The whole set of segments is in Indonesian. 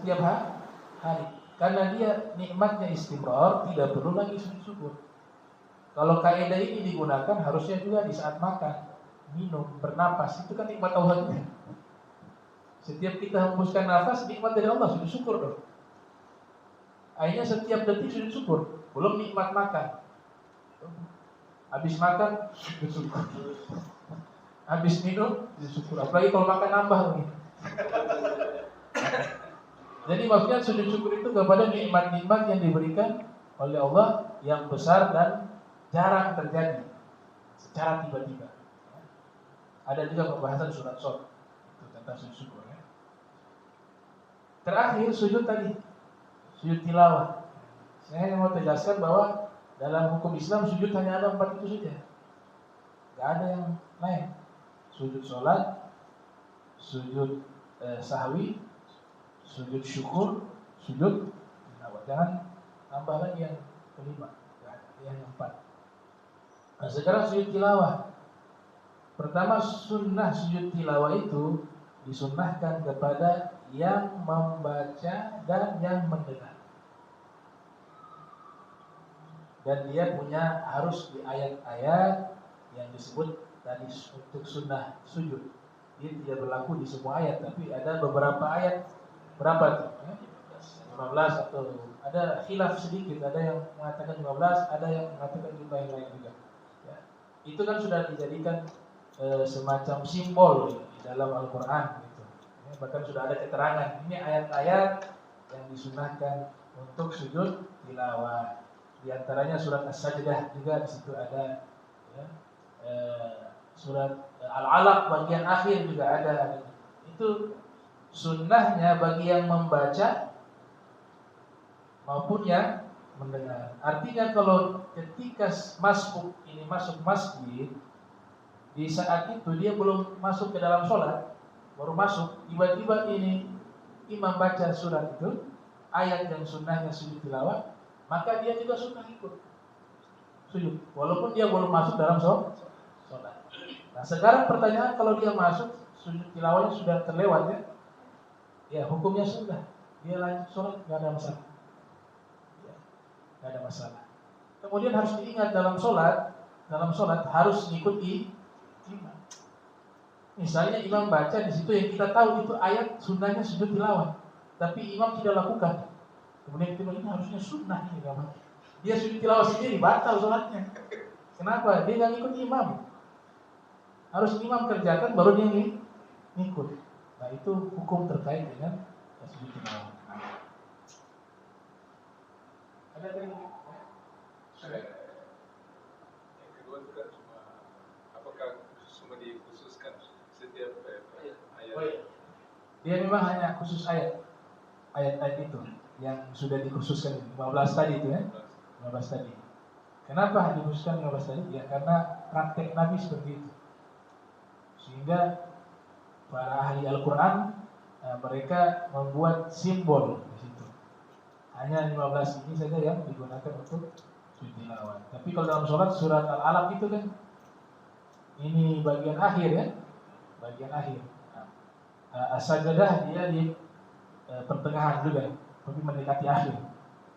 setiap hari. Karena dia nikmatnya istimrar, tidak perlu lagi sujud syukur. Kalau kaidah ini digunakan harusnya juga di saat makan, minum, bernapas, itu kan nikmat Allah juga. Setiap kita hembuskan nafas, nikmat dari Allah, sujud syukur dong. Akhirnya setiap detik sujud syukur, belum nikmat makan. Habis makan, sujud syukur. Habis minum, sujud syukur. Apalagi kalau makan nambah lagi. Jadi maksudnya sujud syukur itu kepada nikmat-nikmat yang diberikan oleh Allah yang besar dan jarang terjadi secara tiba-tiba. Ada juga pembahasan surat Shad itu tentang sujud syukur ya. Terakhir sujud tadi, sujud tilawah. Saya mau tegaskan bahwa dalam hukum Islam sujud hanya ada 4 itu saja. Gak ada yang lain. Sujud sholat, sujud sahwi, sujud syukur, sujud tilawah. Jangan tambah lagi yang kelima, yang 4. Nah sekarang sujud tilawah. Pertama sunnah sujud tilawah itu disunnahkan kepada yang membaca dan yang mendengar. Dan dia punya harus di ayat-ayat yang disebut tadi untuk sunnah sujud. Dia tidak berlaku di semua ayat, tapi ada beberapa ayat. Berapa tuh? 15 atau ada khilaf sedikit, ada yang mengatakan 15, ada yang mengatakan jumlah yang lain juga. Ya. Itu kan sudah dijadikan semacam simbol di dalam Al-Quran gitu. Ya, bahkan sudah ada keterangan. Ini ayat-ayat yang disunahkan untuk sujud tilawah. Di antaranya surat As-Sajdah juga di situ ada. Ya, surat Al-Alaq bagian akhir juga ada. Itu sunnahnya bagi yang membaca maupun yang mendengar. Artinya kalau ketika masuk masjid, di saat itu dia belum masuk ke dalam sholat, baru masuk, tiba-tiba ini imam baca surat itu, ayat yang sunnahnya sujud tilawah, maka dia juga sunnah ikut sujud, walaupun dia belum masuk dalam sholat. Nah sekarang pertanyaan, kalau dia masuk sujud tilawahnya sudah terlewat ya hukumnya sudah, dia lanjut sholat, nggak ada masalah. Tidak ada masalah. Kemudian harus diingat dalam sholat harus mengikuti imam. Misalnya imam baca di situ yang kita tahu itu ayat sunnahnya sujud tilawah, tapi imam tidak lakukan. Kemudian kita ini harusnya sunnah ini kawan. Dia sujud tilawah sendiri, batal sholatnya. Kenapa? Dia nggak ikut imam. Harus imam kerjakan baru dia ngikut. Nah itu hukum terkait dengan sujud tilawah. Ada yang kedua itu kan cuma apakah semua dikhususkan setiap ayat? Oh iya. Dia memang hanya khusus ayat itu yang sudah dikhususkan 15 tadi itu ya. 15 tadi. Kenapa dikhususkan 15 tadi? Ya karena praktek Nabi seperti itu. Sehingga para ahli Al-Quran mereka membuat simbol di situ. Hanya 15 ini saja yang digunakan untuk sujud tilawah. Tapi kalau dalam sholat surat Al-Alaq itu kan ini bagian akhir ya, bagian akhir. As-Sajdah dia di pertengahan juga, tapi mendekati akhir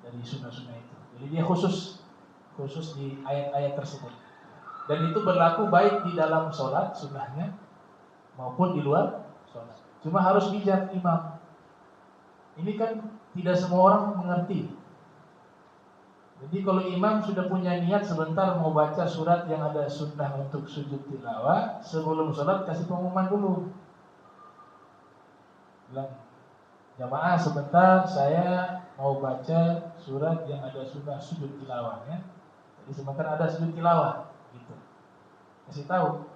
dari sunnah-sunnah itu. Jadi dia khusus di ayat-ayat tersebut. Dan itu berlaku baik di dalam sholat sunnahnya maupun di luar sholat. Cuma harus bijak imam. Ini kan tidak semua orang mengerti. Jadi kalau imam sudah punya niat sebentar mau baca surat yang ada sunnah untuk sujud tilawah, sebelum sholat kasih pengumuman dulu. Bilang, jamaah sebentar saya mau baca surat yang ada sunnah sujud tilawah ya. Jadi sebentar ada sujud tilawah gitu. Kasih tahu.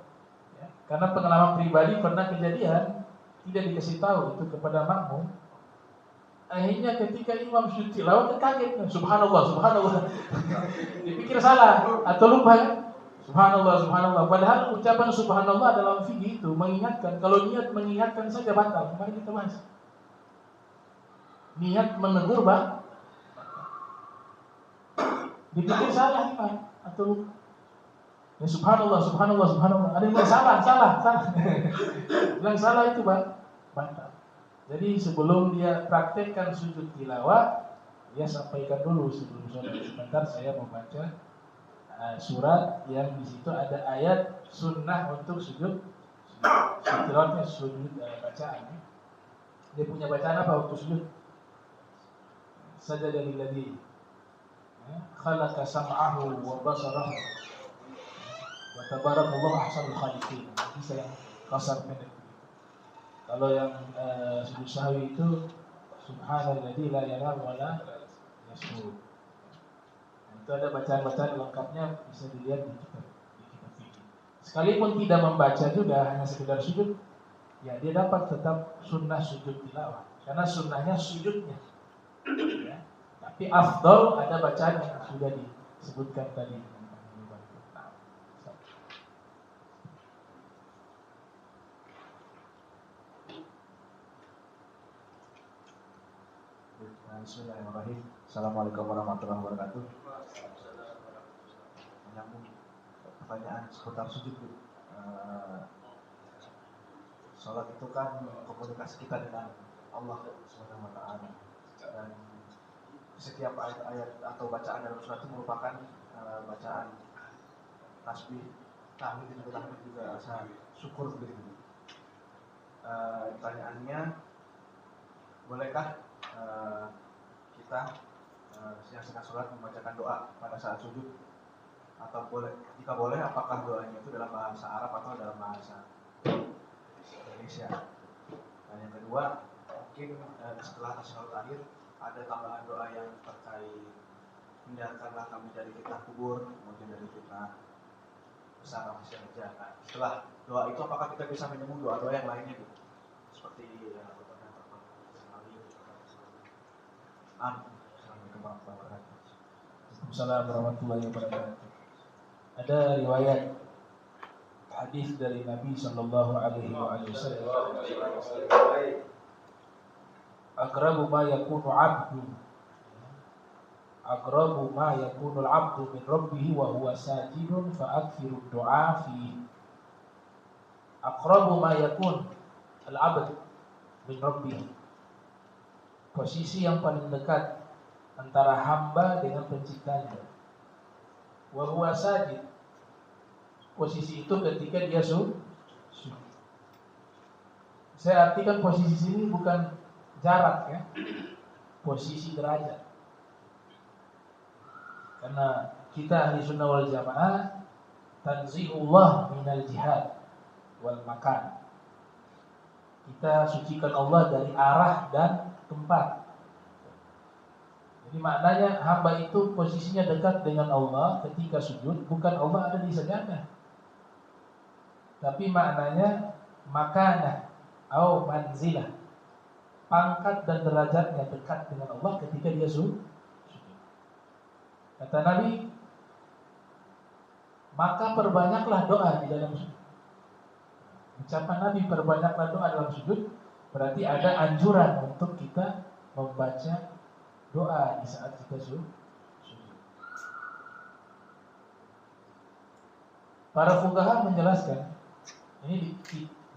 Ya. Karena pengalaman pribadi pernah kejadian tidak dikasih tahu itu kepada makmum. Akhirnya ketika imam sujud tilawah kaget, subhanallah. Dipikir salah atau lupa kan? Subhanallah. Padahal ucapan subhanallah dalam fikih itu mengingatkan, kalau niat mengingatkan saja batal. Kemarin kita bahas. Niat menegur dipikir salah imam atau lupa. Ya subhanallah. Ada yang bilang salah. Bilang salah itu batal. Jadi sebelum dia praktekkan sujud tilawah, dia sampaikan dulu sebelum sholat, sebentar saya membaca surat yang di situ ada ayat sunnah untuk sujud. Tilawahnya sujud bacaan. Dia punya bacaan apa waktu sujud? Sajada lilladzi khalaqa sam'ahu wa basarahu wa tabarakallahu ahsanul khaliqin. Bisa yang kasar pendek. Kalau yang sujud sahwi itu subhanalladzi la yanam wa la yasjud. Itu ada bacaan-bacaan lengkapnya, bisa dilihat di kitab fikih. Sekalipun tidak membaca juga, hanya sekedar sujud, ya dia dapat tetap sunnah sujud tilawah, karena sunnahnya sujudnya. Ya. Tapi afdal ada bacaan yang sudah disebutkan tadi. Bismillahirrahmanirrahim. Assalamualaikum warahmatullahi wabarakatuh. Menyambung pertanyaan seputar sujud. Salat itu kan komunikasi kita dengan Allah Subhanahu wa taala. Dan setiap ayat-ayat atau bacaan dalam surat itu merupakan bacaan tasbih, tahmid dan tahmid juga rasa syukur begitu. Pertanyaannya, bolehkah kita yang sedang sholat membacakan doa pada saat sujud, atau boleh, jika boleh, apakah doanya itu dalam bahasa Arab atau dalam bahasa Indonesia? Dan yang kedua, mungkin setelah tasyahud akhir ada tambahan doa yang terkait hindarkanlah kami dari fitnah kubur, kemudian dari fitnah besar manusia kerja. Nah, setelah doa itu apakah kita bisa menyambung doa-doa yang lainnya gitu? Seperti Assalamualaikum warahmatullahi wabarakatuh. Ada riwayat hadis dari Nabi sallallahu alaihi wasallam, aqrabu ma yakunu al-'abdu min rabbih wa huwa sajidun fa akthiru ad-du'a fihi. Aqrabu ma yakun al-'abd min rabbih, posisi yang paling dekat antara hamba dengan penciptanya. Wa huwa sajid, posisi itu ketika dia sujud. Saya artikan posisi sini bukan jarak ya, posisi derajat. Karena kita ahli sunnah wal jamaah tanzihullah minal jihad wal makan. Kita sucikan Allah dari arah dan tempat. Jadi maknanya hamba itu posisinya dekat dengan Allah ketika sujud, bukan Allah ada di sajadah. Tapi maknanya makanah atau manzilah, pangkat dan derajatnya dekat dengan Allah ketika dia sujud. Kata Nabi, maka perbanyaklah doa di dalam sujud. Ucapan Nabi perbanyaklah doa dalam sujud, berarti ada anjuran untuk kita membaca doa di saat kita sujud. Para fuqaha menjelaskan, ini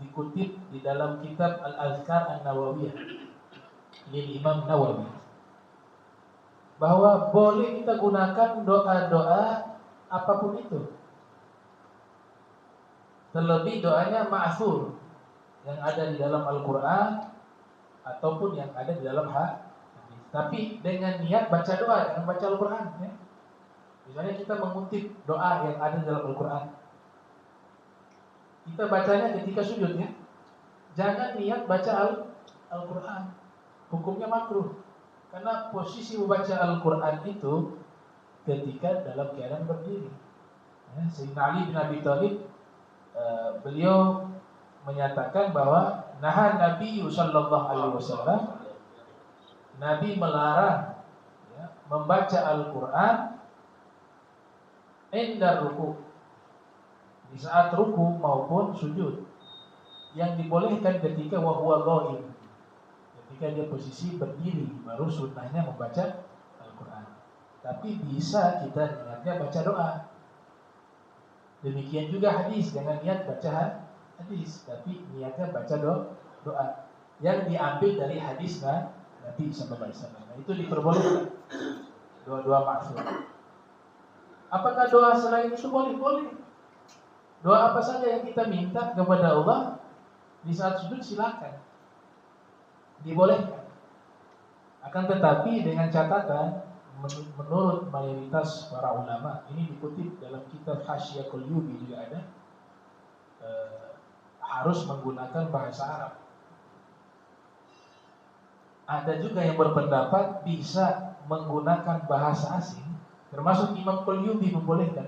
dikutip di dalam kitab Al-Azkar An-Nawawiyah lil Imam Nawawi, bahwa boleh kita gunakan doa-doa apapun itu, terlebih doanya ma'thur yang ada di dalam Al-Quran ataupun yang ada di dalam hadis. Tapi dengan niat baca doa, jangan baca Al-Quran ya. Misalnya kita mengutip doa yang ada di dalam Al-Quran, kita bacanya ketika sujud ya. Jangan niat baca Al-Quran, hukumnya makruh. Karena posisi membaca Al-Quran itu ketika dalam keadaan berdiri ya. Sayyidina Ali bin Abi Thalib, beliau menyatakan bahwa nahan Nabi sallallahu alaihi wasallam, Nabi melarang ya, membaca Al-Quran inda ruku, di saat ruku maupun sujud. Yang dibolehkan ketika wa huwa qaim, ketika dia posisi berdiri, baru sunnahnya membaca Al-Quran. Tapi bisa kita niatnya baca doa. Demikian juga hadis, jangan niat baca hadis, tapi niatnya baca doa. yang diambil dari hadis Nabi sallallahu alaihi wasallam. Nah, itu diperbolehkan doa-doa ma'thur. Apakah doa selain itu boleh? Boleh. Doa apa saja yang kita minta kepada Allah di saat sujud silakan. Dibolehkan. Akan tetapi dengan catatan menurut mayoritas para ulama, ini dikutip dalam kitab Hasyiah Qalyubi juga ada, harus menggunakan bahasa Arab. Ada juga yang berpendapat bisa menggunakan bahasa asing, termasuk Imam Qalyubi membolehkan.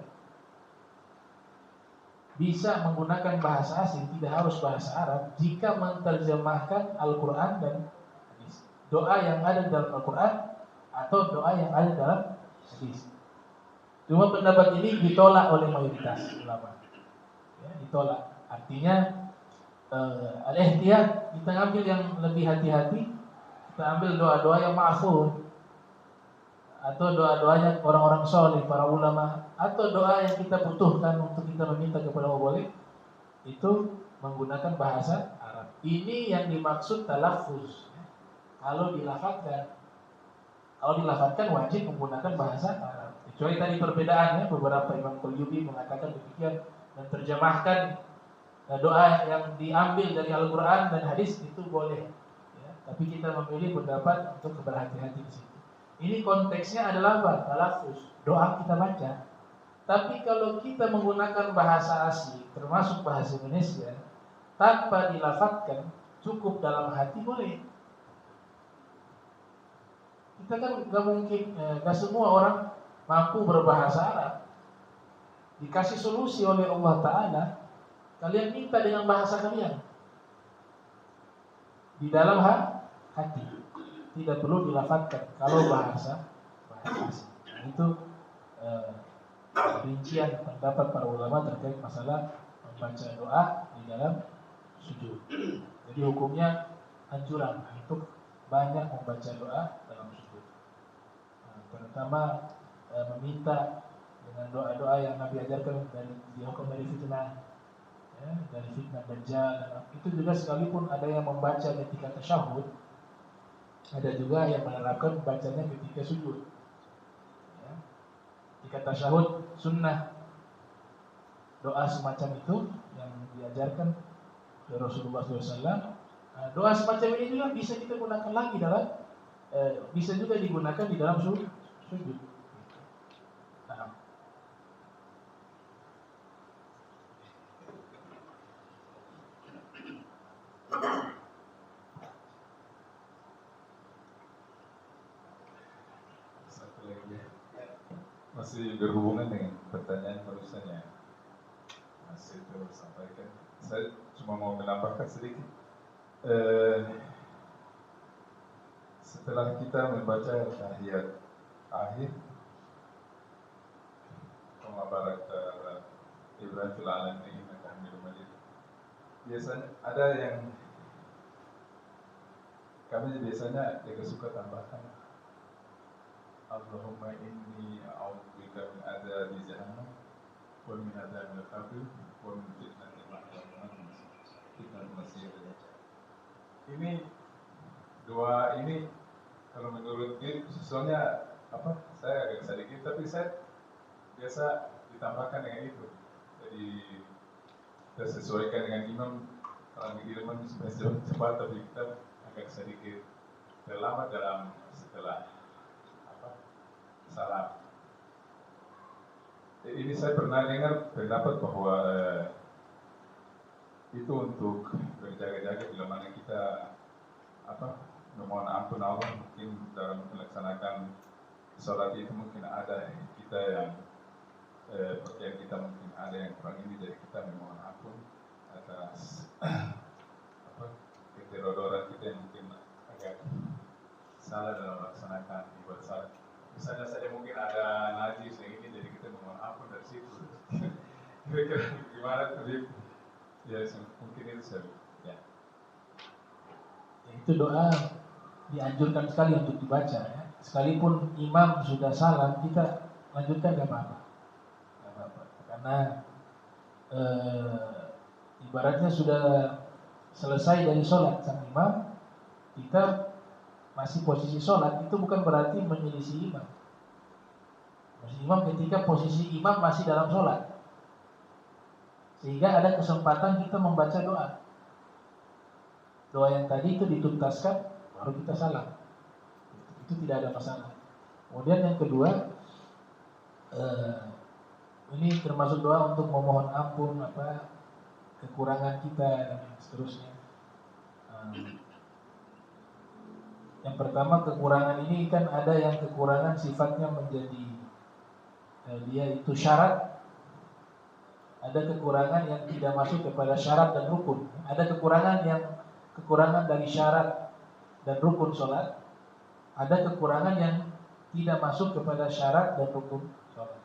Bisa menggunakan bahasa asing, tidak harus bahasa Arab, jika menerjemahkan Al-Quran dan hadis. Doa yang ada dalam Al-Quran atau doa yang ada dalam hadis. Cuma pendapat ini ditolak oleh mayoritas ulama. Ya, ditolak. Artinya al-ihtiyat, kita ambil yang lebih hati-hati. Kita ambil doa-doa yang ma'thur, atau doa-doanya orang-orang soleh, para ulama, atau doa yang kita butuhkan untuk kita meminta kepada Allah, boleh itu menggunakan bahasa Arab. Ini yang dimaksud talaffuz. Kalau dilafatkan wajib menggunakan bahasa Arab. Kecuali tadi perbedaannya, beberapa Imam Qalyubi mengatakan demikian dan terjemahkan doa yang diambil dari Al-Quran dan hadis itu boleh. Tapi kita memilih pendapat untuk berhati-hati di situ. Ini konteksnya adalah apa? Talaffuz, doa kita baca. Tapi kalau kita menggunakan bahasa asing, termasuk bahasa Indonesia, tanpa dilafatkan, cukup dalam hati boleh. Kita kan nggak mungkin, nggak semua orang mampu berbahasa Arab. Dikasih solusi oleh Allah Ta'ala, kalian minta dengan bahasa kalian di dalam hati, tidak perlu dilafatkan. Kalau bahasa asing, nah, itu rincian pendapat para ulama terkait masalah membaca doa di dalam sujud. Jadi hukumnya anjuran untuk banyak membaca doa dalam sujud, terutama meminta dengan doa-doa yang Nabi ajarkan dari dihukum dari fitnah, dari fitnah Dajjal. Itu juga sekalipun ada yang membaca ketika tasyahud, ada juga yang menerapkan bacanya ketika sujud. Ketika tasyahud sunnah doa semacam itu yang diajarkan oleh Rasulullah SAW. Doa semacam ini juga bisa kita gunakan lagi dalam, bisa juga digunakan di dalam sujud. Nah. Satu lagi, masih berhubungan dengan pertanyaan barusannya masih terus sampaikan. Saya cuma mau menambahkan sedikit. Setelah kita membaca tahiyat akhir, Kama barakta Ibrahim fil alamin innaka Hamidum Majid, biasanya ada yang kami biasanya juga suka tambahkan, Allahumma inni a'udzubika min adzabi jahannam wa min adzabil qabr wa min fitnatil mahya wal mamat fitnatul masih dajjal. Ini doa ini kalau menurut dia soalnya apa? Saya agak sedikit, tapi saya biasa ditambahkan dengan itu. Jadi kita sesuaikan dengan imam. Kalau imam supaya cepat, tapi kita agak sedikit terlambat dalam setelah salam. Ini saya pernah dengar pendapat bahwa itu untuk berjaga-jaga bila mana kita memohon ampun Allah, mungkin dalam melaksanakan sholat itu mungkin ada kita yang pakaian kita mungkin ada yang kurang ini, jadi kita memohon ampun atas keterodoran kita yang mungkin agak salah dalam melaksanakan ibadah salat. Misalnya saja mungkin ada najis yang ini, jadi kita memohon ampun dari situ. Kira-kira gimana tuh? Ya mungkin itu saya. Ya. Itu doa dianjurkan sekali untuk dibaca. Ya. Sekalipun imam sudah salam, kita lanjutkan nggak apa-apa. Karena ibaratnya sudah selesai dari sholat sang imam, kita masih posisi sholat, itu bukan berarti menyelisih imam. Imam ketika posisi imam masih dalam sholat, sehingga ada kesempatan kita membaca doa. Doa yang tadi itu dituntaskan, baru kita salam. Itu tidak ada masalah. Kemudian yang kedua, ini termasuk doa untuk memohon ampun kekurangan kita dan seterusnya. Yang pertama, kekurangan ini kan ada yang kekurangan sifatnya menjadi dia itu syarat. Ada kekurangan yang tidak masuk kepada syarat dan rukun. Ada kekurangan dari syarat dan rukun sholat. Ada kekurangan yang tidak masuk kepada syarat dan rukun sholat.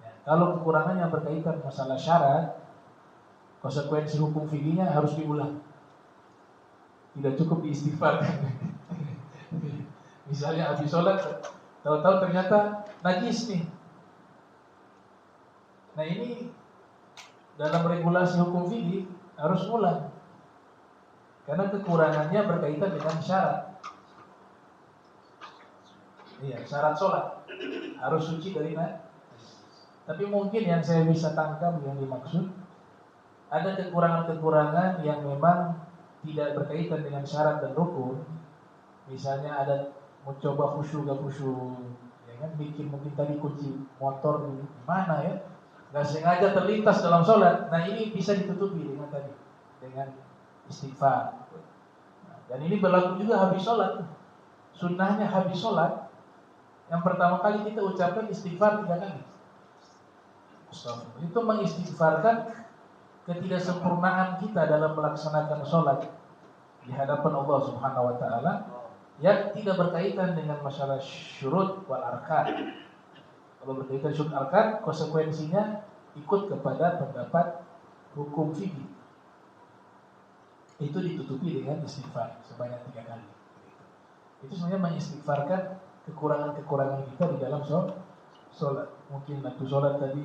Ya, kalau kekurangan yang berkaitan masalah syarat, konsekuensi hukum fikihnya harus diulang. Tidak cukup diistighfarkan. Misalnya habis sholat, tahu-tahu ternyata najis nih. Nah ini dalam regulasi hukum fikih harus ulang, karena kekurangannya berkaitan dengan syarat. Iya, syarat sholat harus suci dari najis. Tapi mungkin yang saya bisa tangkap yang dimaksud, ada kekurangan-kekurangan yang memang tidak berkaitan dengan syarat dan rukun. Misalnya ada mencoba khusyuk gak khusyuk, ya kan, bikin mungkin tadi kunci motor di mana ya, nggak sengaja terlintas dalam sholat. Nah ini bisa ditutupi dengan istighfar. Dan ini berlaku juga habis sholat. Sunnahnya habis sholat, yang pertama kali kita ucapkan istighfar 3 kali. Itu mengistighfarkan ketidaksempurnaan kita dalam melaksanakan sholat di hadapan Allah Subhanahu Wa Taala, yang tidak berkaitan dengan masalah syurut wal arkan. Kalau berkaitan syurut arkan, konsekuensinya ikut kepada pendapat hukum fikih. Itu ditutupi dengan istighfar sebanyak 3 kali. Itu sebenarnya mengistighfarkan kekurangan-kekurangan kita di dalam sholat. Mungkin waktu sholat tadi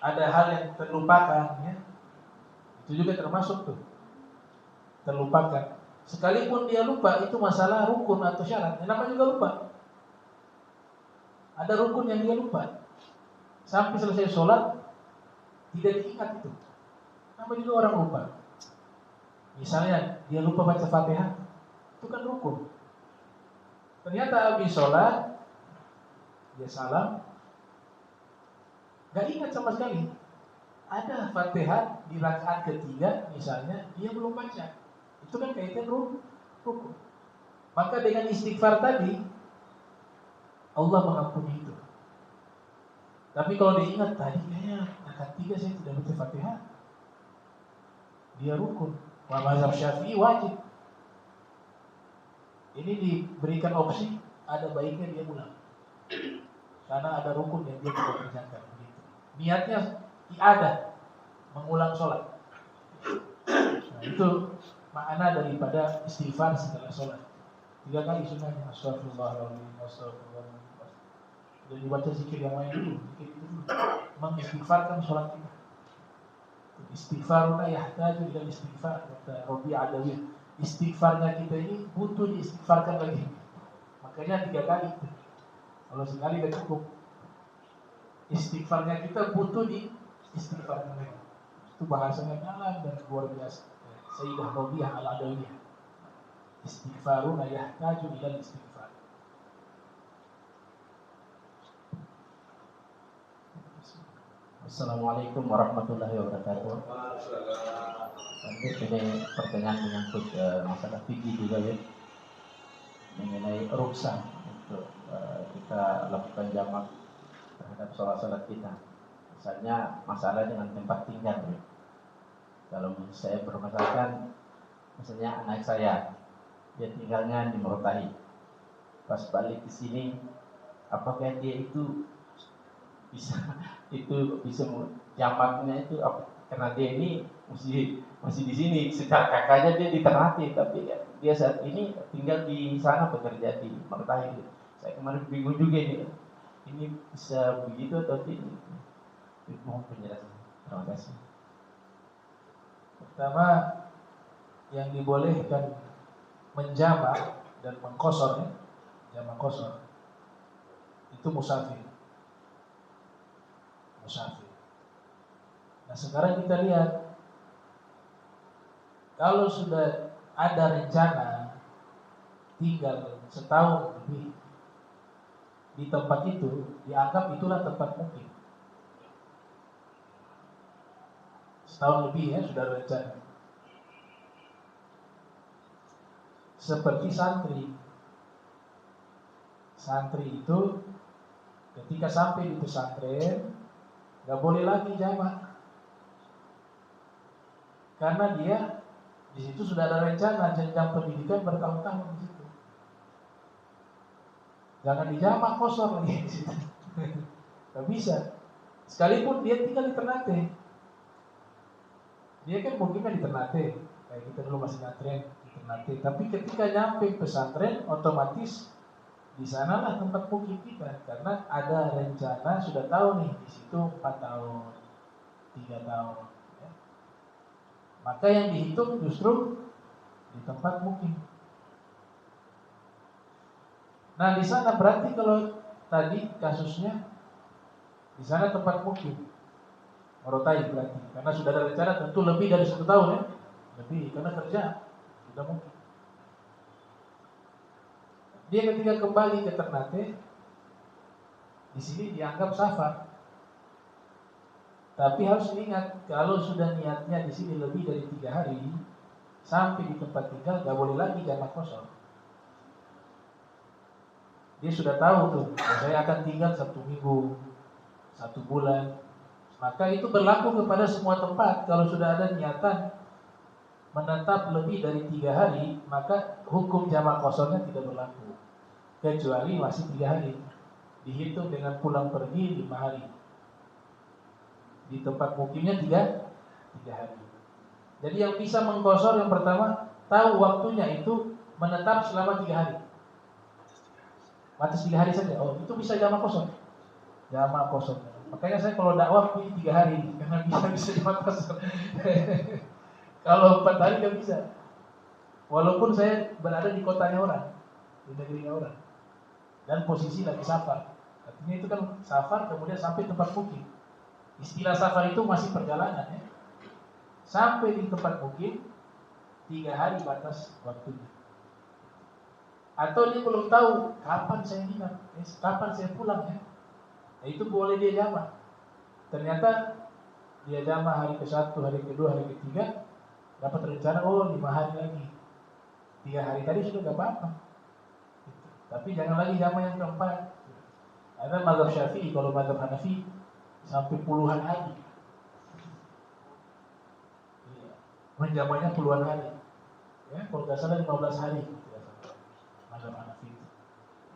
ada hal yang terlupakan, ya. Itu juga termasuk tuh, terlupakan. Sekalipun dia lupa, itu masalah rukun atau syarat, kenapa juga lupa? Ada rukun yang dia lupa, sampai selesai sholat tidak diingat itu. Kenapa juga orang lupa? Misalnya dia lupa baca Fatihah, itu kan rukun. Ternyata habis sholat dia salam, gak ingat sama sekali. Ada Fatihah di rakaat ketiga misalnya, dia belum baca. Itu kan kaitan rukun. Maka dengan istighfar tadi Allah mengampuni itu. Tapi kalau diingat tadi kayaknya rakaat 3 saya tidak baca Fatihah, dia rukun. Mazhab Syafi'i wajib. Ini diberikan opsi, ada baiknya dia ulang, karena ada rukun yang dia tidak kerjakan. Begitu. Niatnya ada mengulang sholat. Nah, itu makna daripada istighfar setelah sholat. 3 kali sunnahnya. Astagfirullahaladzim, astagfirullahaladzim. Dan dibaca zikir yang lain dulu, zikir itu dulu, mengistighfarkan sholat kita. Istighfaruna yahtaju ila istighfar, kata Rabi Adawiyah. Istighfarnya kita ini butuh diistighfarkan lagi. Makanya 3 kali. Kalau sekali tidak cukup. Istighfarnya kita butuh diistighfarkan lagi. Itu bahasanya dalam dan luar biasa. Sayyidah Rabi'ah al-Adawiyah. Istighfaruna yahtaju ila istighfar. Assalamualaikum warahmatullahi wabarakatuh. Ini pertanyaan menyangkut masalah fikih juga ya, mengenai rukhsah untuk kita lakukan jamak terhadap sholat-sholat kita. Misalnya masalah dengan tempat tinggal ya. Kalau saya bermasalahkan, misalnya anak saya, dia tinggalnya di Morotai. Pas balik ke sini, apakah dia itu bisa jamaknya itu karena dia ini masih di sini, secara kakaknya dia di Ternate, tapi dia saat ini tinggal di sana, bekerja di Morotai. Saya kemarin bingung juga ini bisa begitu atau tidak? Mohon penjelasan. Terima kasih. Pertama, yang dibolehkan menjamak dan mengqashar, ya, jamak qashar, itu musafir. Nah sekarang kita lihat, kalau sudah ada rencana tinggal setahun lebih di tempat itu, dianggap itulah tempat mukim. Setahun lebih ya sudah ada rencana. Seperti santri. Santri itu ketika sampai di pesantren nggak boleh lagi jamak, karena dia di situ sudah ada rencana jenjang pendidikan bertahun-tahun di situ. Jangan dijamak kosong lagi di situ. Nggak bisa. Sekalipun dia tinggal di Ternate, dia kan mungkin di Ternate, kayak kita dulu masih ngatren di Ternate. Tapi ketika nyampe pesantren, otomatis di sanalah tempat mukim kita, karena ada rencana, sudah tahu nih di situ 4 tahun, 3 tahun. Ya. Maka yang dihitung justru di tempat mukim. Nah di sana berarti kalau tadi kasusnya di sana tempat mukim, Morotai berarti, karena sudah ada rencana tentu lebih dari 1 tahun ya, lebih karena kerja sudah mukim. Dia ketika kembali ke Ternate, di sini dianggap safar. Tapi harus diingat, kalau sudah niatnya di sini lebih dari 3 hari, sampai di tempat tinggal nggak boleh lagi jamak kosong. Dia sudah tahu tuh, saya akan tinggal 1 minggu, 1 bulan. Maka itu berlaku kepada semua tempat. Kalau sudah ada niatan menetap lebih dari 3 hari, maka hukum jamak kosongnya tidak berlaku. Kecuali masih 3 hari, dihitung dengan pulang pergi 5 hari. Di tempat mukimnya 3 hari. Jadi yang bisa mengqashar yang pertama, tahu waktunya itu menetap selama 3 hari. Batas 3 hari saja. Oh, itu bisa jamak kosong. Jamak kosong. Makanya saya kalau dakwah pilih 3 hari, karena bisa jamak kosong. Kalau 4 hari nggak bisa. Walaupun saya berada di kotanya orang, di negerinya orang, dan posisi lagi safar. Artinya itu kan safar kemudian sampai tempat mukim. Istilah safar itu masih perjalanan ya. Sampai di tempat mukim 3 hari batas waktunya. Atau dia belum tahu kapan saya hinap, kapan saya pulang ya. Nah, itu boleh dia jamak. Ternyata dia jamak hari ke-1, hari ke-2, hari ke-3, dapat rencana 5 hari lagi. 3 hari tadi sudah gak apa-apa. Tapi jangan lagi jamak yang keempat. Ada mazhab Syafi'i, kalau mazhab Hanafi sampai puluhan hari. Menjamaknya puluhan hari. Ya, kalau nggak salah 15 hari. Mazhab Hanafi.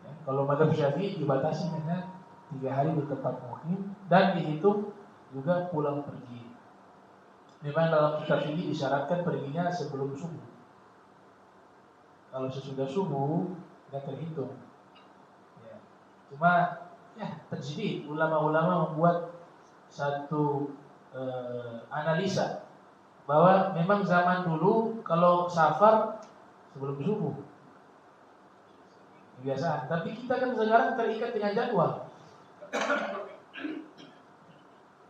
Ya, kalau mazhab Syafi'i dibatasi hanya 3 hari di tempat mukim dan dihitung juga pulang pergi. Memang dalam kitab ini disyaratkan perginya sebelum subuh. Kalau sesudah subuh tidak terhitung. Ya. Cuma ya terjadi ulama-ulama membuat satu analisa bahwa memang zaman dulu kalau safar sebelum subuh kebiasaan. Tapi kita kan sekarang terikat dengan jadwal.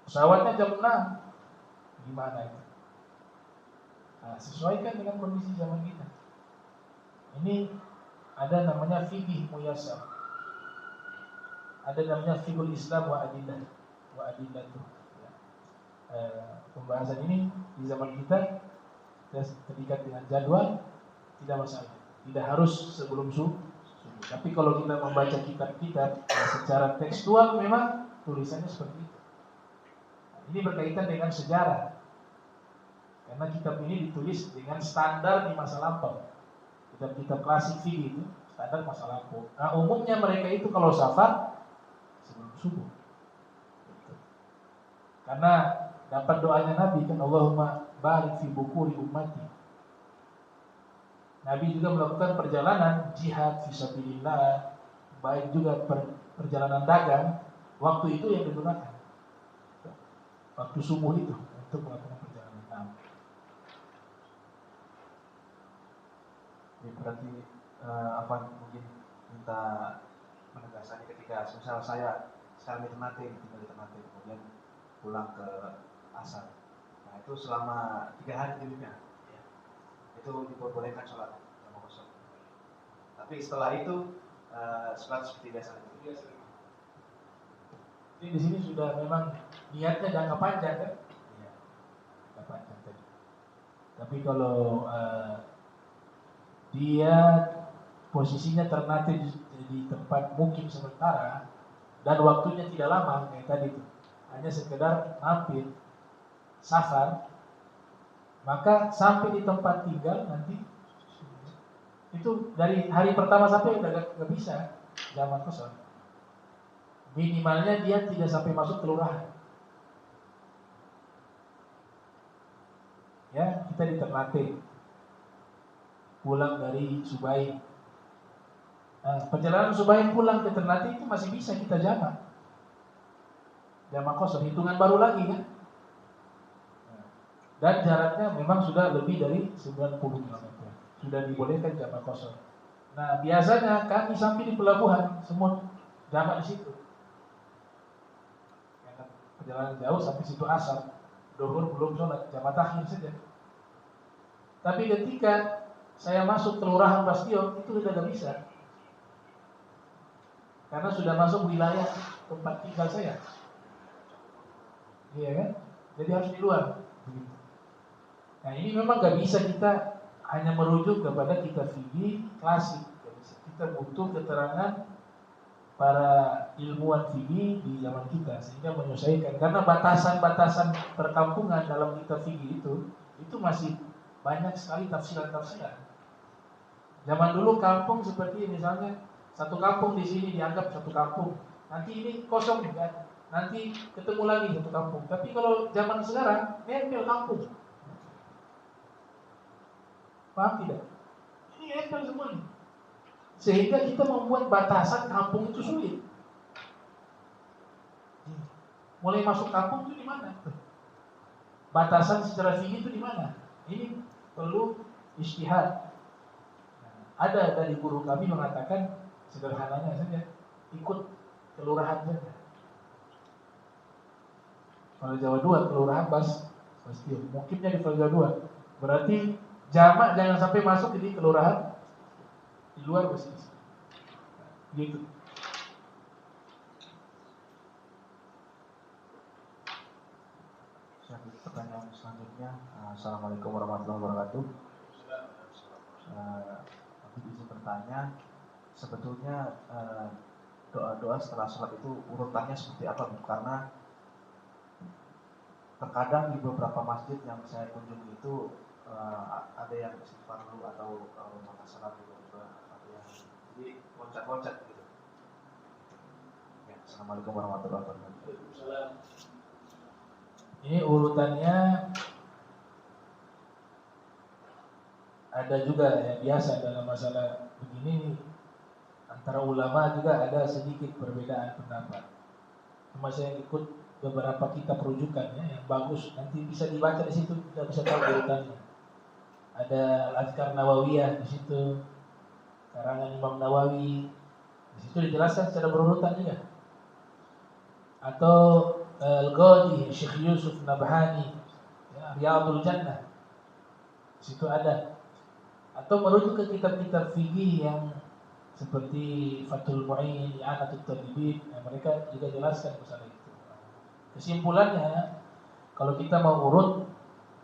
Pesawatnya jam 6, gimana itu? Nah, sesuaikan dengan kondisi zaman kita. Ini ada namanya fikih muyassar. Ada namanya fikul Islam wa adillatuh. Pembahasan ini di zaman kita terikat dengan jadwal, tidak masalah. Tidak harus sebelum subuh. Tapi kalau kita membaca kitab-kitab secara tekstual memang tulisannya seperti itu. Ini berkaitan dengan sejarah. Karena kitab ini ditulis dengan standar di masa lampau. Kitab-kitab klasik fikih itu standar masa lampau. Nah, umumnya mereka itu kalau safar sebelum subuh. Karena dapat doanya Nabi kan, Allahumma barik fi bukuri ummati. Nabi juga melakukan perjalanan jihad fisabilillah, baik juga perjalanan dagang. Waktu itu yang digunakan, waktu subuh itu untuk melakukan perjalanan. berarti mungkin minta penegasannya ketika misal saya sekarang di Ternate, tinggal di Ternate, kemudian pulang ke asar. Nah itu selama 3 hari tidurnya, ya, itu diperbolehkan sholat jamaah kosor. Tapi setelah itu sholat seperti biasa. Jadi di sini sudah memang niatnya jangka panjang kan? Iya, jangka panjang tadi. Tapi kalau dia posisinya Ternate di tempat mukim sementara dan waktunya tidak lama kayak tadi itu, hanya sekedar mampir safar, maka sampai di tempat tinggal nanti itu dari hari pertama sampai udah gak bisa jamaah kosor. Minimalnya dia tidak sampai masuk kelurahan. Ya, kita di Ternate, pulang dari Subain. Nah, perjalanan Subain pulang ke Ternate itu masih bisa kita jamaah kosor, hitungan baru lagi kan. Dan jaraknya memang sudah lebih dari 90 km. Sudah dibolehkan jamaah kosor. Nah, biasanya kami sampai di pelabuhan semua jamaah di situ. Perjalanan jauh sampai situ asar, dohur belum sholat, jamaah takhir saja. Tapi ketika saya masuk kelurahan Bastion itu sudah tidak bisa, karena sudah masuk wilayah tempat tinggal saya. Iya kan? Jadi harus di luar. Nah ini memang gak bisa kita hanya merujuk kepada kitab fikih klasik. Kita butuh keterangan para ilmuwan fikih di zaman kita sehingga menyesuaikan, karena batasan-batasan perkampungan dalam kitab fikih itu masih banyak sekali tafsiran-tafsiran. Zaman dulu kampung seperti misalnya satu kampung di sini dianggap satu kampung, nanti ini kosong kan, nanti ketemu lagi satu kampung. Tapi kalau zaman sekarang nempel kampung, paham tidak? Ini nempel semua nih. Sehingga kita membuat batasan kampung itu sulit. Mulai masuk kampung itu di mana? Batasan secara fikih itu di mana? Ini perlu ijtihad. Ada dari guru kami mengatakan sederhananya saja, ikut kelurahan saja. Kalau Jawa 2 kelurahan pasti mukimnya di Jawa 2. Berarti jamak jangan sampai masuk di kelurahan di luar masjid. Gitu. Pertanyaan selanjutnya, Assalamualaikum warahmatullahi wabarakatuh. Aku izin bertanya, sebetulnya doa-doa setelah sholat itu urutannya seperti apa? Karena terkadang di beberapa masjid yang saya kunjungi itu ada yang istighfar dulu atau maka salat dulu, ada yang jadi loncat-loncat gitu. Ya, Assalamualaikum warahmatullahi wabarakatuh. Ini urutannya ada juga yang biasa dalam masalah begini, antara ulama juga ada sedikit perbedaan pendapat. Cuma saya ikut beberapa kitab rujukan yang bagus, nanti bisa dibaca di situ, kita bisa tahu urutannya. Ada Al-Azkar Nawawiyah di situ, karangan Imam Nawawi, di situ dijelaskan secara berurutan juga. Atau Al-Ghadi, Syekh Yusuf Nabhani, ya, Riyadhul Jannah, di situ ada. Atau merujuk ke kitab-kitab fikih yang seperti Fathul Mu'in, I'anatul Talibin, mereka juga jelaskan masalah itu. Kesimpulannya, kalau kita mau urut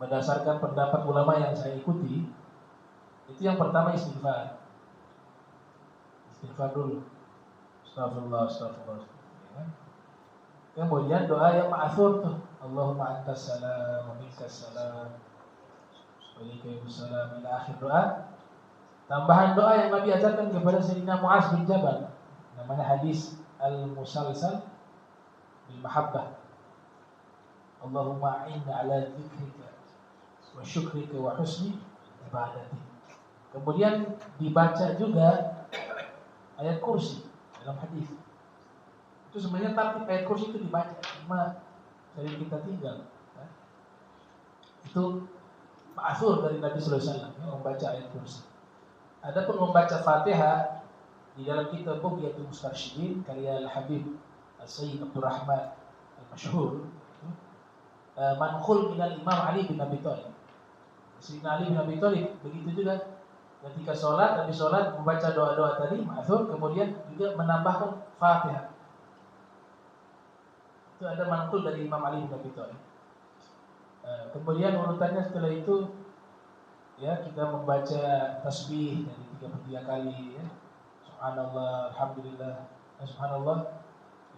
berdasarkan pendapat ulama yang saya ikuti, itu yang pertama istighfar. Istighfar dulu. Astagfirullah, astagfirullah. Ya. Kemudian doa yang ma'athur tuh, Allahumma antas salam wa minkas salam wa ilaika salam, ila akhir doa. Tambahan doa yang Nabi ajarkan kepada Sayyidina Mu'az bin Jabal, namanya hadis al-musalsal bil mahabbah. Allahumma a'inna ala dzikrika wa syukrika wa husni ibadati. Kemudian dibaca juga ayat kursi dalam hadis. Itu sebenarnya tartib ayat kursi itu dibaca, cuma dari kita tinggal. Ya. Itu ma'athur dari Nabi sallallahu alaihi wasallam membaca ayat kursi. Adapun membaca Fatihah di dalam kitab Bughyatul Mustarsyidin karya Al-Habib Al-Sayyid Abdul Rahman Al-Masyhur, manqul minal Imam Ali bin Abi Thalib. Sayyidina Ali bin Abi Thalib begitu juga ketika sholat, habis sholat membaca doa-doa tadi ma'thur, kemudian juga menambahkan Fatihah. Itu ada manqul dari Imam Ali bin Abi Thalib. Kemudian urutannya setelah itu ya kita membaca tasbih dari 33 kali ya. Subhanallah, alhamdulillah, subhanallah,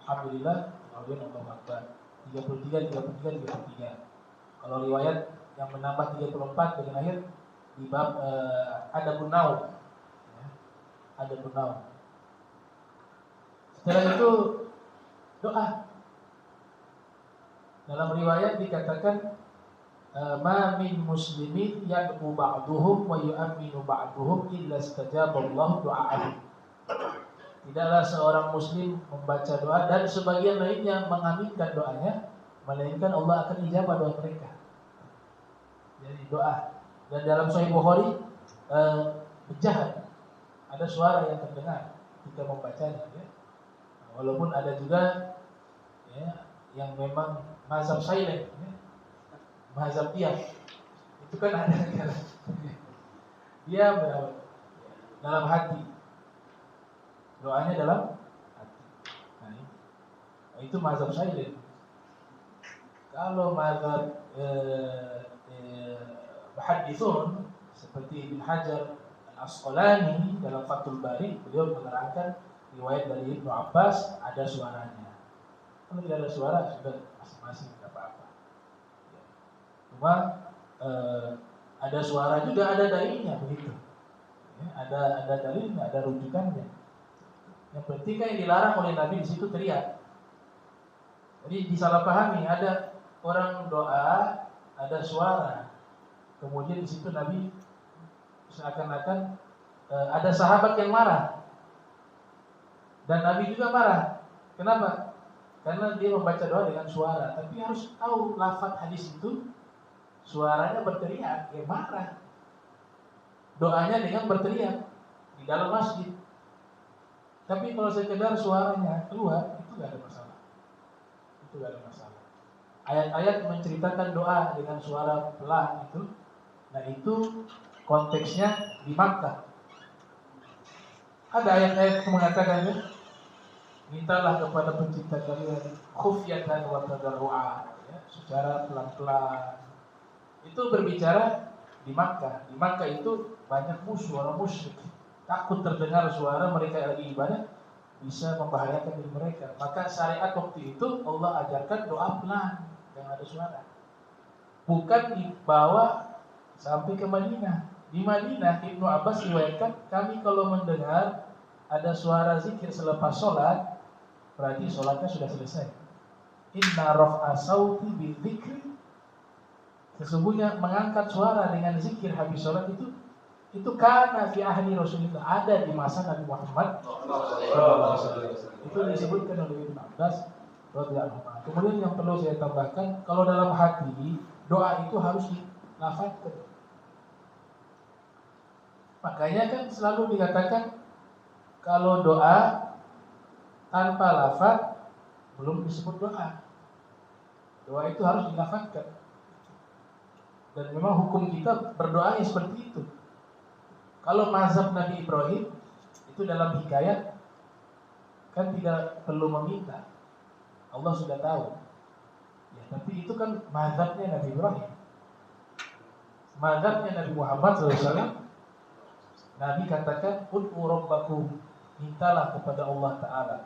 alhamdulillah, kemudian Allahu Akbar. 33. Kalau riwayat yang menambah 34 dengan akhir di bab Adabun Naum. Ya, Adabun Naum. Setelah itu doa. Dalam riwayat dikatakan ma min muslimin yad'u ba'duhum wa yu'minu ba'duhum illa istajaballahu du'a'ahu. Tidaklah seorang muslim membaca doa dan sebagian lainnya mengaminkan doanya, melainkan Allah akan ijabah doa mereka. Jadi doa. Dan dalam Sahih Bukhari berjahat, ada suara yang terdengar ketika membacanya. Ya. Walaupun ada juga ya, yang memang mazhab silent. Ya. Mazhab diam itu kan ada dia dalam hati, doanya dalam hati. Nah, itu mazhab silent. Kalau mazhab muhadditsun seperti Ibn Hajar Al-Asqalani dalam Fathul Bari, beliau menerangkan riwayat dari Ibnu Abbas ada suaranya. Kalau tidak ada suara sudah masing-masing tidak apa-apa. Cuma ada suara juga, ada dalilnya begitu. Ya, ada dalilnya, ada rujukannya. Yang penting kan yang dilarang oleh Nabi di situ teriak. Jadi disalahpahami, ada orang doa, ada suara. Kemudian di situ Nabi seakan-akan ada sahabat yang marah. Dan Nabi juga marah. Kenapa? Karena dia membaca doa dengan suara. Tapi harus tahu lafaz hadis itu suaranya berteriak, ya marah. Doanya dengan berteriak di dalam masjid. Tapi kalau sekedar suaranya keluar, itu gak ada masalah. Itu gak ada masalah. Ayat-ayat menceritakan doa dengan suara pelan itu, nah itu konteksnya di Makkah. Ada ayat-ayat yang mengatakan, mintalah kepada pencipta kalian khufyatan wa tadarru'a, ya, secara pelan-pelan. Itu berbicara di Makkah. Di Makkah itu banyak musuh, orang musyrik. Takut terdengar suara mereka lagi ibadah bisa membahayakan diri mereka. Maka syariat waktu itu Allah ajarkan doa pelan, yang ada suara. Bukan dibawa sampai ke Madinah. Di Madinah Ibnu Abbas riwayatkan, kami kalau mendengar ada suara zikir selepas sholat, berarti sholatnya sudah selesai. Inna raf'a sauti bil dzikri, sesungguhnya mengangkat suara dengan zikir habis sholat itu karena fi ahli Rasulullah, ada di masa Nabi Muhammad SAW. Itu disebutkan oleh Ibnu Abbas radhiyallahu anhu. Kemudian yang perlu saya tambahkan, kalau dalam hati doa itu harus dilafazkan. Makanya kan selalu dikatakan kalau doa tanpa lafaz belum disebut doa. Doa itu harus dilafazkan. Dan memang hukum kita berdoa seperti itu. Kalau mazhab Nabi Ibrahim itu dalam hikayat kan tidak perlu meminta, Allah sudah tahu. Ya, tapi itu kan mazhabnya Nabi Ibrahim. Mazhabnya Nabi Muhammad SAW, Nabi katakan, ud'u rabbakum, mintalah kepada Allah Ta'ala.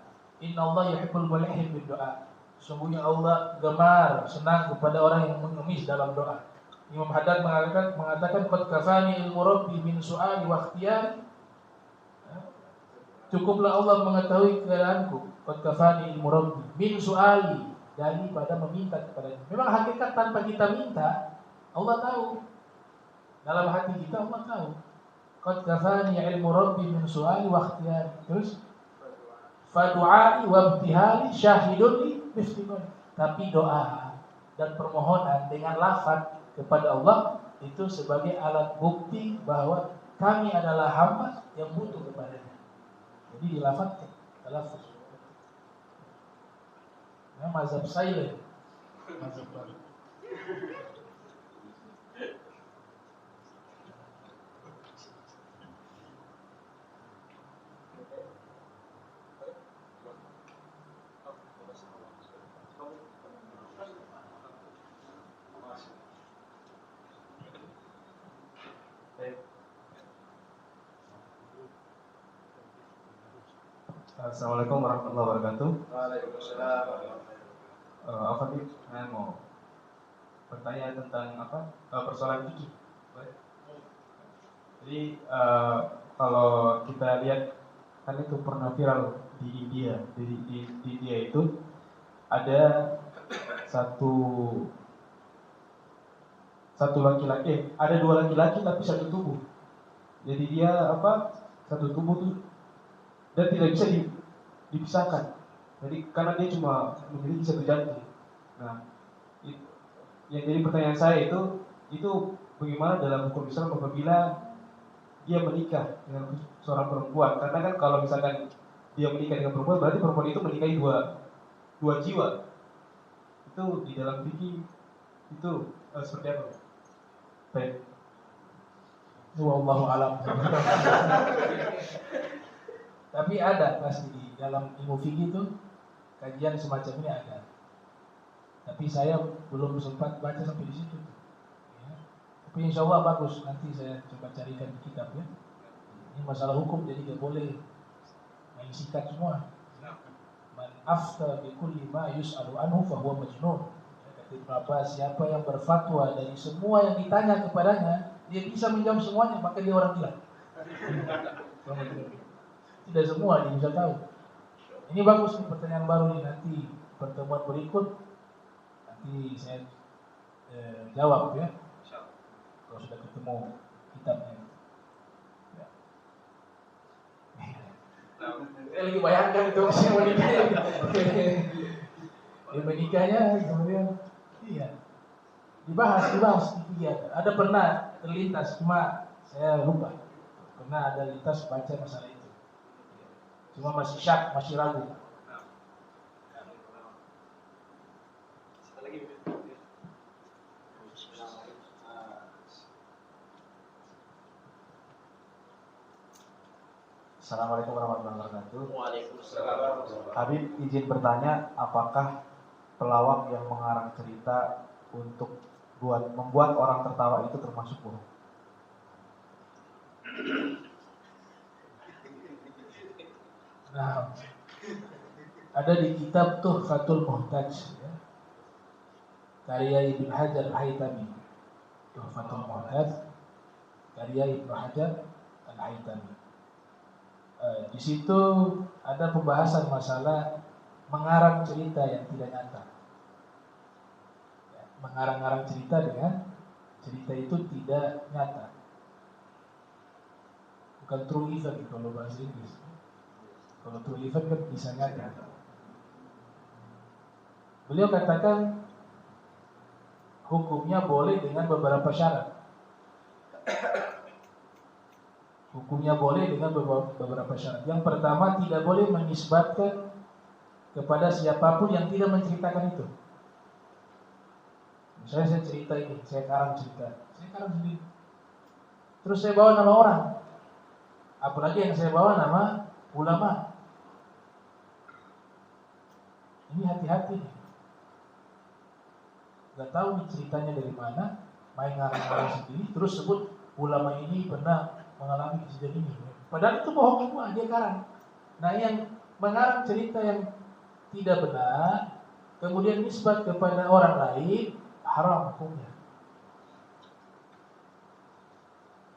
Inna Allah yuhibbul mulihhin bid doa. Sungguhnya Allah gemar, senang kepada orang yang mengemis dalam doa. Imam Haddad mengatakan qad kafani ilmu rabbi min su'ali wa ikhtiyari. Cukuplah Allah mengetahui keadaanku. Qad kafani ilmu rabbi min su'ali, daripada meminta kepadanya. Memang hakikat tanpa kita minta, Allah tahu. Dalam hati kita Allah tahu. Qad kafani ilmu rabbi min su'ali wa ikhtiyari. Terus fa du'ai wa ibtihali syahidun li bismillah. Tapi doa dan permohonan dengan lafaz kepada Allah itu sebagai alat bukti bahwa kami adalah hamba yang butuh kepadanya. Jadi dilafadzkan, talafuz. Ya, mazhab silent, mazhab baru. Assalamualaikum warahmatullahi wabarakatuh. Waalaikumsalam. Apa nih? Saya mau bertanya tentang persoalan fikih. Jadi kalau kita lihat kan itu pernah viral di India. Di India itu ada satu laki-laki, ada dua laki-laki tapi satu tubuh. Jadi dia satu tubuh tuh dan tidak bisa dipisahkan. Jadi karena dia cuma memiliki satu jantung. Nah, yang jadi pertanyaan saya itu bagaimana dalam hukum Islam apabila dia menikah dengan seorang perempuan? Karena kan kalau misalkan dia menikah dengan perempuan, berarti perempuan itu menikahi dua jiwa. Itu di dalam fikih itu seperti apa? Baik. Wallahu alam. Tapi ada pasti di dalam ilmu fikih itu kajian semacam ini ada. Tapi saya belum sempat baca sampai di situ. Ya. Tapi insya Allah bagus. Nanti saya coba carikan di kitab ya. Ini masalah hukum jadi tidak boleh main sikat semua. Man afta bi kulli ma yus'alu anhu fa huwa majnun. Kata Ibnu Abbas, siapa yang berfatwa dari semua yang ditanya kepadanya, dia bisa menjawab semuanya, maka dia orang gila. Tidak semua dia bisa tahu. Ini bagus nih pertanyaan baru nih, nanti pertemuan berikut nanti saya jawab ya. Kalau sudah ketemu kitabnya. Ya. Saya lagi bayangkan itu saya menikahnya. Dia menikahnya kemudian iya. Dibahas iya. Ada pernah terlintas cuma saya lupa. Pernah ada lintas baca masalah itu. Cuma masih syak, masih ragu. Assalamualaikum warahmatullahi wabarakatuh. Waalaikumsalam. Habib izin bertanya, apakah pelawak yang mengarang cerita untuk membuat orang tertawa itu termasuk bohong? Nah, ada di kitab Tuhfatul Muhtaj ya. Karya Ibnu Hajar Al-Haytami. Tuhfatul Muhtaj karya Ibnu Hajar Al-Haytami. Di situ ada pembahasan masalah mengarang cerita yang tidak nyata. Ya, mengarang-arang cerita dengan cerita itu tidak nyata. Bukan true event kalau bahasa Inggris. Kalau true event kan bisa nyata. Beliau katakan hukumnya boleh dengan beberapa syarat. Hukumnya boleh dengan beberapa syarat. Yang pertama, tidak boleh menisbatkan kepada siapapun yang tidak menceritakan itu. Misalnya saya cerita ini, saya karang sendiri. Terus saya bawa nama orang. Apalagi yang saya bawa nama ulama. Ini hati-hati. Gak tahu nih ceritanya dari mana, main ngarang-ngarang sendiri, terus sebut ulama ini pernah mengalami kejadian ini. Padahal itu bohong semua, dia karang. Nah, yang mengarang cerita yang tidak benar, kemudian nisbat kepada orang lain, haram hukumnya.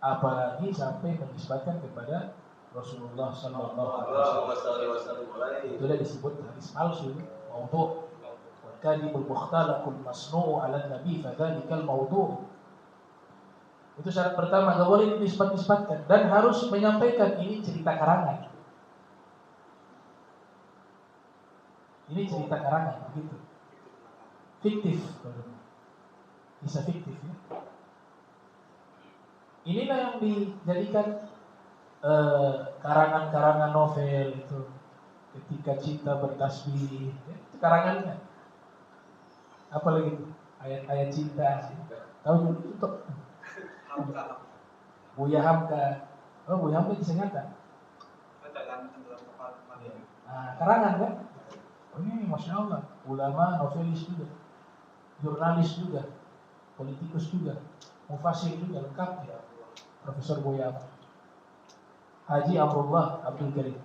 Apalagi sampai menisbatkan kepada Rasulullah Sallallahu Alaihi Wasallam. Itulah disebut hadis palsu, maudhu'. Wa kadhibul mukhtalaqul masnu'u 'ala an-nabi fadzalikal maudhu'. Itu syarat pertama, nggak boleh dinisbat-nisbatkan dan harus menyampaikan ini cerita karangan. Ini cerita karangan, begitu. Fiktif, bisa fiktif ya. Inilah yang dijadikan karangan-karangan novel itu. Ketika cinta bertasbih, itu karangannya. Apalagi itu ayat-ayat cinta. Tahu dulu itu Buya Hamka. Oh, Buya Hamka kisah nyata. Karangan kan? Oh, ini Masya Allah, ulama, novelis juga, jurnalis juga, politikus juga, mufasir juga, lengkap ya. Profesor Buya Haji Amrullah Abdul Karim.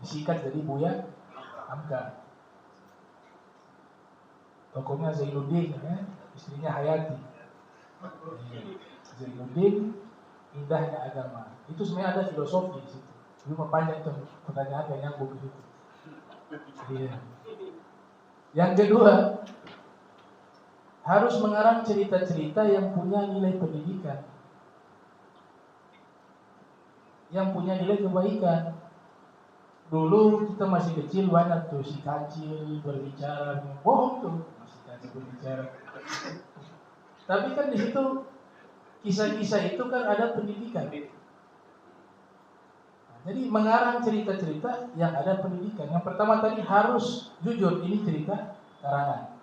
Disikat jadi Buya Hamka. Tokohnya Zainuddin, ya. Istrinya Hayati. Zainuddin, indahnya agama. Itu sebenarnya ada filosofi di situ. Cuma panjang tuh pertanyaan yang nyambung ke situ. Iya. Yang kedua, harus mengarang cerita-cerita yang punya nilai pendidikan, yang punya nilai kebaikan. Dulu kita masih kecil banyak tuh si kancil berbicara, bohong tuh masih kancil berbicara. Tapi kan di situ kisah-kisah itu kan ada pendidikan. Jadi mengarang cerita-cerita yang ada pendidikan. Yang pertama tadi harus jujur, ini cerita karangan.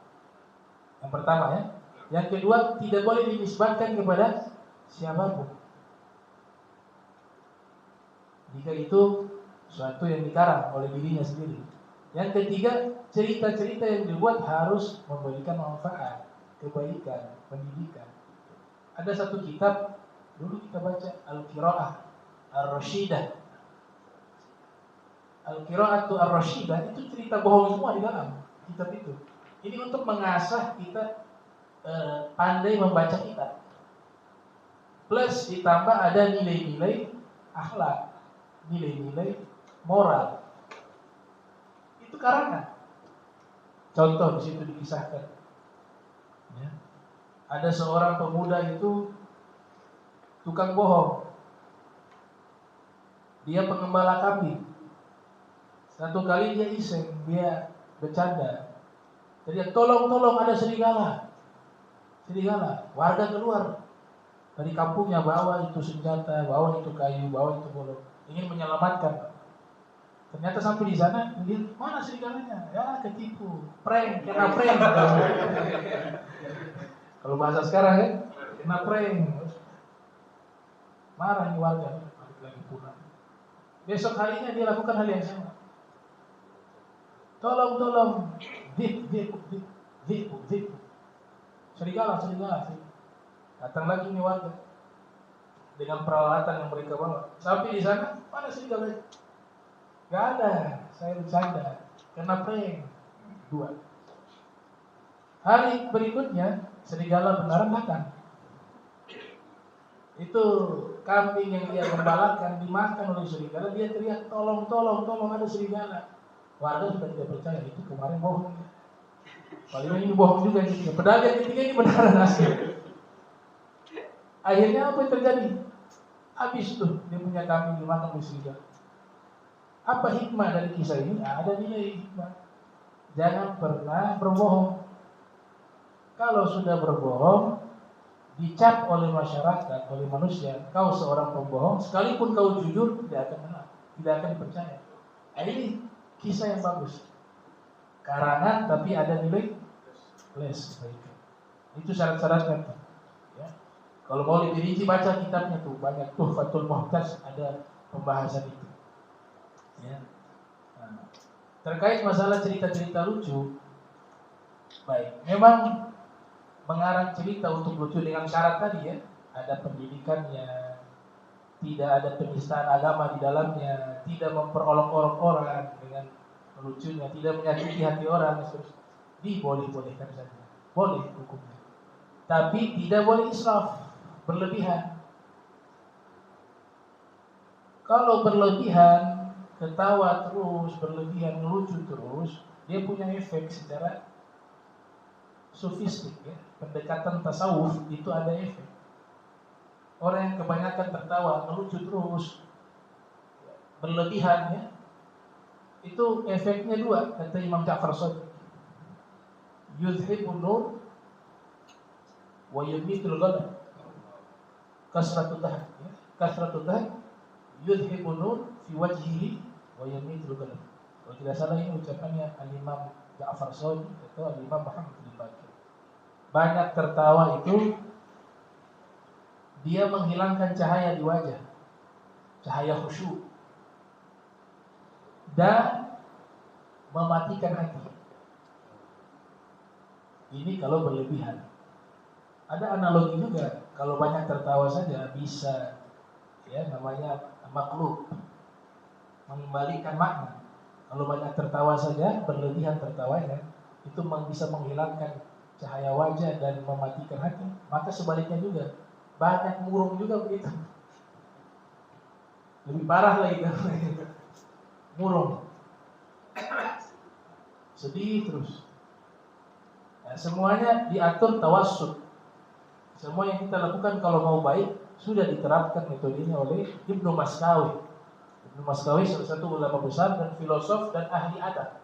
Yang pertama ya. Yang kedua tidak boleh dinisbatkan kepada siapapun. Jika itu suatu yang dikarang oleh dirinya sendiri. Yang ketiga, cerita-cerita yang dibuat harus memberikan manfaat, kebaikan, pendidikan. Ada satu kitab dulu kita baca Al-Qiraah Ar-Rasyidah. Al-Qiraatu Ar-Rasyidah itu cerita bohong semua di dalam kitab itu. Ini untuk mengasah kita pandai membaca kitab. Plus ditambah ada nilai-nilai akhlak, nilai-nilai moral. Itu karangan. Contoh di situ dikisahkan. Ya. Ada seorang pemuda itu tukang bohong. Dia pengembala kambing. Satu kali dia iseng, dia bercanda. Jadi tolong ada serigala. Serigala. Warga keluar dari kampungnya, bawa itu senjata, bawa itu kayu, bawa itu golok, ingin menyelamatkan. Ternyata sampai di sana, dia mana serigalanya? Ya ketipu, prank, kena prank. Kalau bahasa sekarang ya, kena prank. Marah nih warga, balik lagi pulang. Besok harinya dia lakukan hal yang sama. Tolong, zip. Serigala. Datang lagi nih warga dengan peralatan yang mereka bawa. Sampai di sana, mana serigala? Gak ada, saya bercanda, kena prank. 2. Hari berikutnya, serigala beneran datang. Itu kambing yang dia gembalakan dimakan oleh serigala. Dia teriak, tolong, ada serigala. Warga sudah tidak percaya, itu kemarin bohong. Paling ini bohong juga ini. Padahal yang ketiga ini beneran asli. Akhirnya apa yang terjadi? Habis tuh dia punya kambing dimakan oleh serigala. Apa hikmah dari kisah ini? Ada nilai hikmah. Jangan pernah berbohong. Kalau sudah berbohong, dicap oleh masyarakat, oleh manusia, kau seorang pembohong, sekalipun kau jujur, tidak akan menang, tidak akan dipercaya. Ini kisah yang bagus. Karangan tapi ada nilai plus. Itu syarat-syaratnya. Ya. Kalau mau lebih rinci baca kitabnya tuh banyak tuh Fathul Muhtaj ada pembahasan itu. Ya. Nah, terkait masalah cerita-cerita lucu, baik, memang mengarang cerita untuk lucu dengan syarat tadi ya, ada pendidikannya, tidak ada penistaan agama di dalamnya, tidak memperolok-olok orang dengan lucunya, tidak menyakiti hati orang, diboleh-bolehkan saja, boleh hukumnya. Tapi tidak boleh israf, berlebihan. Kalau berlebihan, ketawa terus, berlebihan, lucu terus, dia punya efek secara sofistik ya. Pendekatan tasawuf itu ada efek. Orang yang kebanyakan tertawa, melucu terus, berlebihan ya, itu efeknya 2, kata Imam Ja'far Shadiq. Yuzhibun nur wa yumitul ghadab. kasratul dhahab, ya. Kasratul dhahab yudhibun nur fi wajhihi wa yamitul qalb. Kalau tidak salah ini ucapannya Al-Imam Ja'far Shadiq atau Al-Imam Muhammad bin Bakir. Banyak tertawa itu dia menghilangkan cahaya di wajah, cahaya khusyuk, dan mematikan hati. Ini kalau berlebihan. Ada analogi juga, kalau banyak tertawa saja bisa, ya namanya makhluk, mengembalikan makna. Kalau banyak tertawa saja, berlebihan tertawanya, itu bisa menghilangkan cahaya wajah dan mematikan hati. Maka sebaliknya juga, banyak murung juga begitu. Lebih parah lagi kan, murung, sedih terus. Ya, semuanya diatur tawassut. Semua yang kita lakukan kalau mau baik sudah diterapkan metodenya oleh Ibnu Maskawi. Ibnu Maskawi salah satu ulama besar dan filosof dan ahli adab.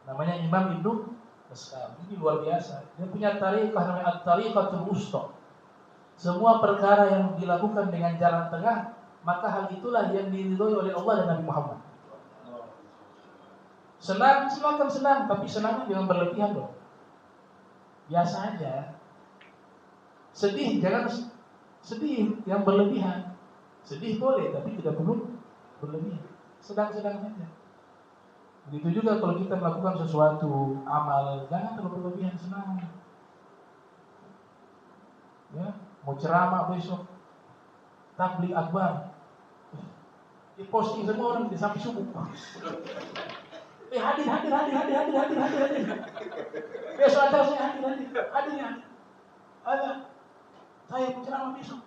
Namanya Imam Ibnu Maskawi. Ini luar biasa. Dia punya tariqah namanya at-tariqatul wusta. Semua perkara yang dilakukan dengan jalan tengah, maka hal itulah yang diridhoi oleh Allah dan Nabi Muhammad. Senang, silakan senang, tapi senangnya jangan berlebihan dong. Biasa aja. Sedih, jangan sedih yang berlebihan. Sedih boleh, tapi tidak perlu berlebihan. Sedang-sedang saja. Begitu juga kalau kita melakukan sesuatu amal, jangan terlalu berlebihan senang. Ya, mau ceramah besok, tabligh akbar, diposting semua orang sampai subuh. Hadir. Besok acara saya hadir ya. Ada. Saya mau ceramah besok.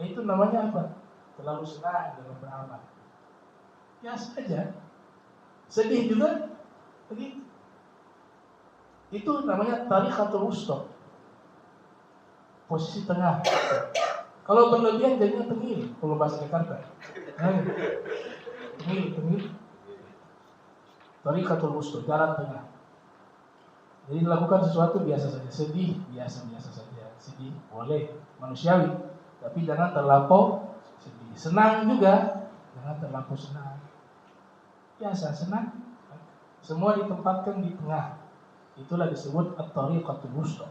Itu namanya apa? Terlalu senang dalam beramal. Biasa aja. Sedih juga begitu. Itu namanya tariqatul wusta. Posisi tengah. Kalau berlebihan jadinya tengil, kalau bahasa Jakarta. Tengil. Tariqatul wusta, jalan tengah. Jadi lakukan sesuatu biasa saja, sedih biasa saja. Sedih boleh, manusiawi, tapi jangan terlampau sedih. Senang juga, jangan terlampau senang. Biasa senang, semua ditempatkan di tengah. Itulah disebut at-tariqatul wusta,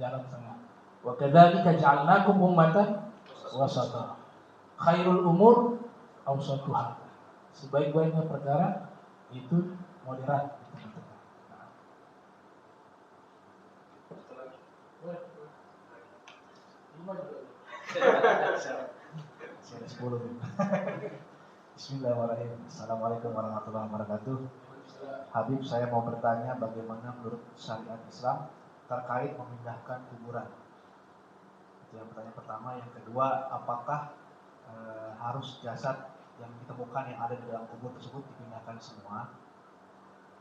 jalan tengah. Wa kadzalika ja'alnakum ummatan wasata. Khairul umur awsatuha. Sebaik-baiknya perkara itu moderat. Bismillahirrahmanirrahim. Assalamualaikum warahmatullahi wabarakatuh. Habib, saya mau bertanya bagaimana menurut syariat Islam terkait memindahkan kuburan. Itu yang pertanyaan pertama. Yang kedua, apakah harus jasad yang ditemukan yang ada di dalam kubur tersebut dipindahkan semua?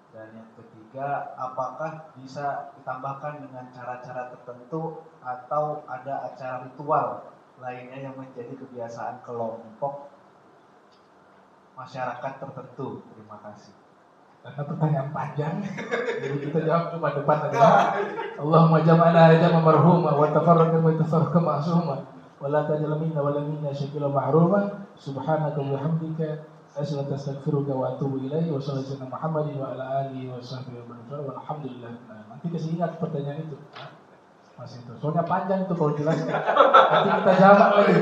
Dan yang ketiga, apakah bisa ditambahkan dengan cara-cara tertentu atau ada acara ritual lainnya yang menjadi kebiasaan kelompok masyarakat tertentu? Terima kasih. Karena pertanyaan panjang, jadi kita jawab cuma depan aja. Allahumma jam'ana jama marhuma wa tafarraqna wa tafarraqa ma'suma wa la tajal minna wa la minna shakila mahruma subhanaka wa bihamdika astaghfiruka wa atubu ilaihi wa sallallahu Muhammadin wa ala alihi wa sahbihi wa sallam walhamdulillah. Nanti kasih ingat pertanyaan itu. Mas itu. Soalnya panjang itu kalau jelas. Nanti kita jawab lagi.